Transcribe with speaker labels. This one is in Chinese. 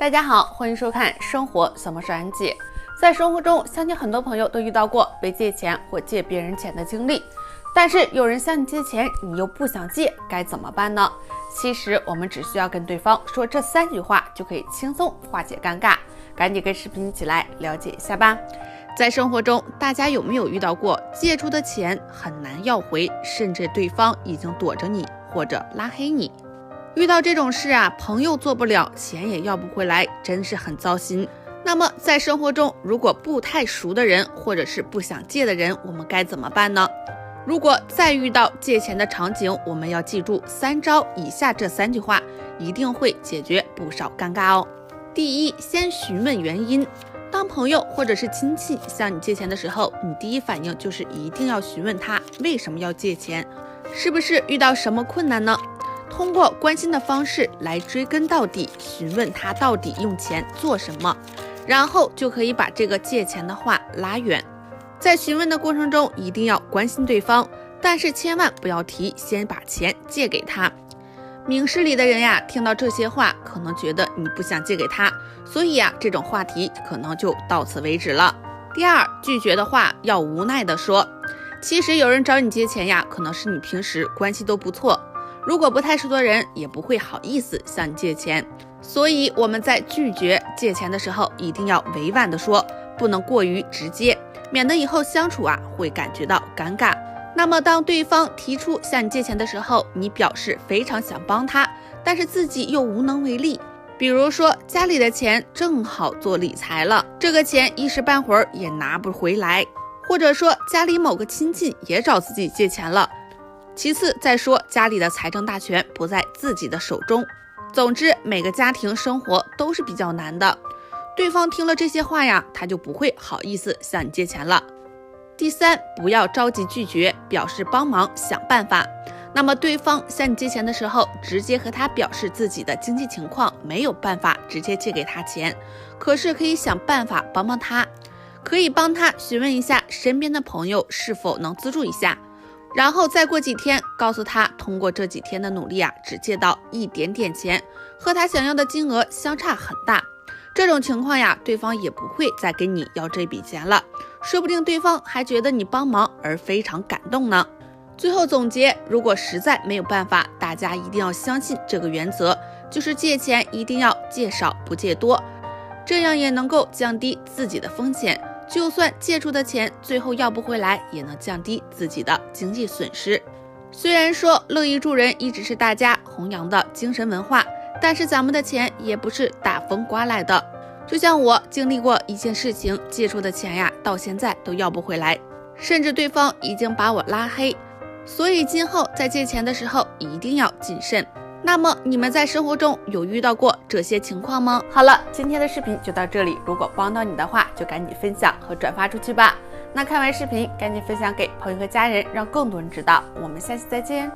Speaker 1: 大家好，欢迎收看生活小魔术安记。在生活中，相信很多朋友都遇到过被借钱或借别人钱的经历，但是有人向你借钱，你又不想借，该怎么办呢？其实我们只需要跟对方说这3句话，就可以轻松化解尴尬。赶紧跟视频一起来了解一下吧。在生活中，大家有没有遇到过借出的钱很难要回，甚至对方已经躲着你或者拉黑你？遇到这种事啊，朋友做不了，钱也要不回来，真是很糟心。那么在生活中，如果不太熟的人或者是不想借的人，我们该怎么办呢？如果再遇到借钱的场景，我们要记住3招以下这3句话，一定会解决不少尴尬哦。第一，先询问原因。当朋友或者是亲戚向你借钱的时候，你第一反应就是一定要询问他为什么要借钱，是不是遇到什么困难呢？通过关心的方式来追根到底，询问他到底用钱做什么，然后就可以把这个借钱的话拉远。在询问的过程中，一定要关心对方，但是千万不要提先把钱借给他。明事理的人呀，听到这些话，可能觉得你不想借给他，所以呀，这种话题可能就到此为止了。第二，拒绝的话要无奈的说。其实有人找你借钱呀，可能是你平时关系都不错，如果不太熟的人，也不会好意思向你借钱。所以我们在拒绝借钱的时候，一定要委婉的说，不能过于直接，免得以后相处啊会感觉到尴尬。那么当对方提出向你借钱的时候，你表示非常想帮他，但是自己又无能为力。比如说家里的钱正好做理财了，这个钱一时半会儿也拿不回来，或者说家里某个亲戚也找自己借钱了。其次再说家里的财政大权不在自己的手中。总之每个家庭生活都是比较难的，对方听了这些话呀，他就不会好意思向你借钱了。第三，不要着急拒绝，表示帮忙想办法。那么对方向你借钱的时候，直接和他表示自己的经济情况没有办法直接借给他钱，可是可以想办法帮帮他，可以帮他询问一下身边的朋友是否能资助一下，然后再过几天告诉他，通过这几天的努力啊，只借到一点点钱，和他想要的金额相差很大。这种情况呀，对方也不会再跟你要这笔钱了，说不定对方还觉得你帮忙而非常感动呢。最后总结，如果实在没有办法，大家一定要相信这个原则，就是借钱一定要借少不借多，这样也能够降低自己的风险，就算借出的钱最后要不回来，也能降低自己的经济损失。虽然说乐意助人一直是大家弘扬的精神文化，但是咱们的钱也不是大风刮来的。就像我经历过一件事情，借出的钱呀，到现在都要不回来，甚至对方已经把我拉黑。所以今后在借钱的时候一定要谨慎。那么你们在生活中有遇到过这些情况吗？好了，今天的视频就到这里，如果帮到你的话，就赶紧分享和转发出去吧。那看完视频赶紧分享给朋友和家人，让更多人知道。我们下期再见。